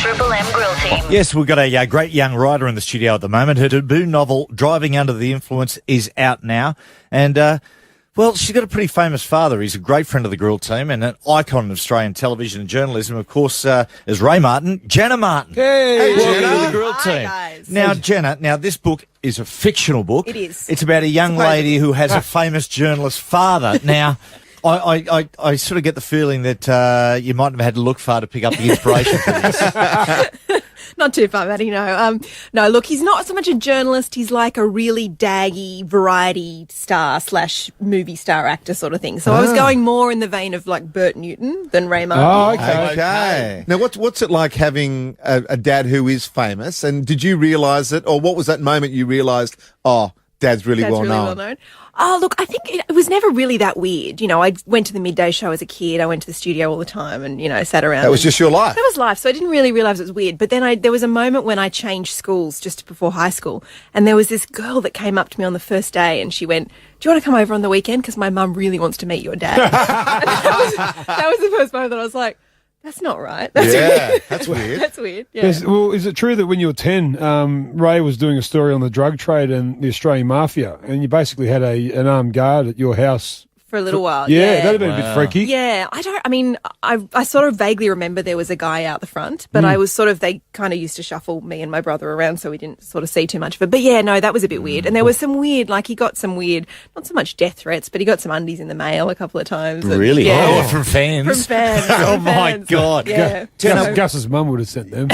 Triple M Grill Team. Yes, we've got a great young writer in the studio at the moment. Her debut novel, Driving Under the Influence, is out now. And, well, she's got a pretty famous father. He's a great friend of the Grill Team and an icon of Australian television and journalism. Of course, is Ray Martin, Jenna Martin. Hey, welcome Jenna. to the Grill Team. Guys. Now, Jenna, this book is a fictional book. It is. It's about a young lady who has a famous journalist father. Now, I sort of get the feeling that you might have had to look far to pick up the inspiration for this. Not too far, Maddie, no. No, look, he's not so much a journalist. He's like a really daggy variety star / movie star actor sort of thing. So I was going more in the vein of like Bert Newton than Ray Martin. Oh, Okay. Now, what's it like having a dad who is famous? And did you realise it, or what was that moment you realised, oh, Dad's really well known? Oh, look, I think it was never really that weird. You know, I went to the midday show as a kid. I went to the studio all the time and, you know, sat around. That was just your life. That was life. So I didn't really realise it was weird. But then there was a moment when I changed schools just before high school. And there was this girl that came up to me on the first day and she went, "Do you want to come over on the weekend? Because my mum really wants to meet your dad." And that was the first moment that I was like, that's not right. That's weird. That's weird. Yeah. Yes, well, is it true that when you were 10, Ray was doing a story on the drug trade and the Australian mafia, and you basically had an armed guard at your house? For a little while, Yeah, that'd have been a bit freaky. Yeah, I sort of vaguely remember there was a guy out the front, but I was they kind of used to shuffle me and my brother around so we didn't sort of see too much of it. But yeah, no, that was a bit weird. And there was some weird, he got some weird, not so much death threats, but he got some undies in the mail a couple of times. And, Really? yeah. Oh, from fans? From fans. Oh, from my fans. God. Yeah. Gus's mum would have sent them.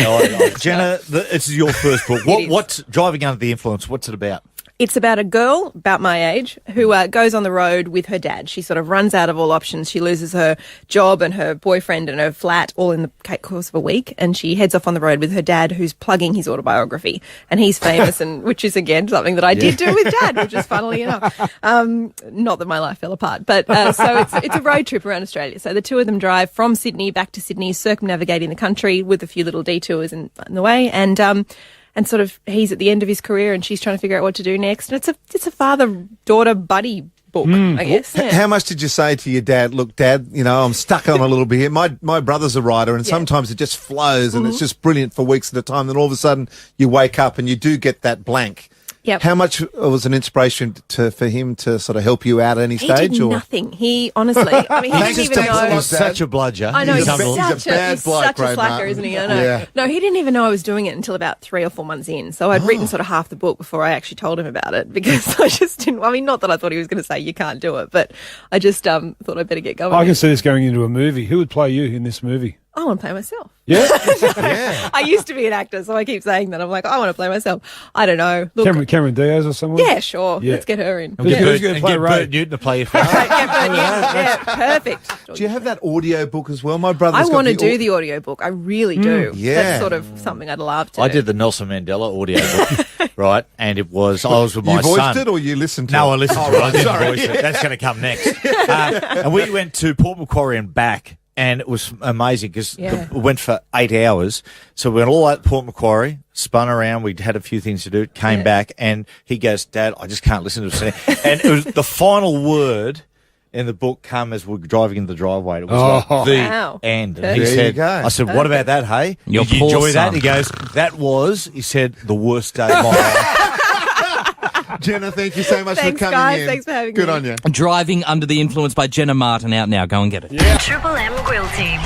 Jenna, this is your first book. What's Driving Under the Influence? What's it about? It's about a girl about my age who goes on the road with her dad. She sort of runs out of all options. She loses her job and her boyfriend and her flat all in the course of a week. And she heads off on the road with her dad, who's plugging his autobiography. And he's famous, and which is, again, something that I did do with Dad, which is funnily enough. Not that my life fell apart. But so it's a road trip around Australia. So the two of them drive from Sydney back to Sydney, circumnavigating the country with a few little detours in the way. And sort of he's at the end of his career and she's trying to figure out what to do next. And it's a father-daughter buddy book, I guess. Yeah. How much did you say to your dad, "Look, Dad, you know, I'm stuck on a little bit here. My brother's a writer and sometimes it just flows and it's just brilliant for weeks at a time. Then all of a sudden you wake up and you do get that blank." Yep. How much was an inspiration for him to sort of help you out at any He stage? did nothing. He honestly, I mean, he didn't even know. He's such a bludger. I know, he's He's a such a bad bloke, such a Ray slacker, Martin. isn't he? I know. Yeah. No, he didn't even know I was doing it until about 3 or 4 months in. So I'd written sort of half the book before I actually told him about it because I just didn't. I mean, not that I thought he was going to say you can't do it, but I just thought I'd better get going. I can see this going into a movie. Who would play you in this movie? I want to play myself. Yeah? I used to be an actor, so I keep saying that. I'm like, I want to play myself. I don't know. Look, Cameron Diaz or someone? yeah, sure. Yeah. Let's get her in. Who's Get gonna play Ray? Bert Newton to play your father. Yeah, perfect. Do you have that audio book as well? My brother's I got want to the do the audiobook. I really do. yeah. That's sort of something I'd love to. I did the Nelson Mandela audio book, right? And I was with my You voiced son. it or you listened to it? No, I listened to it. I didn't voice it. That's going to come next. And we went to Port Macquarie and back, and it was amazing because we went for 8 hours. So we went all out to Port Macquarie, spun around. We had a few things to do, came back, and he goes, "Dad, I just can't listen to it." And it was the final word in the book come as we're driving into the driveway. It was like the Wow. end. And Perfect. he There you said, go. I said, "What about that, hey? Your Did you poor enjoy that?" son. He goes, "That was," he said, "the worst day of my life." Jenna, thank you so much Thanks, for coming guys. in. Thanks for having Good me. on you. Driving Under the Influence by Jenna Martin, out now. Go and get it. Triple M Grill Team.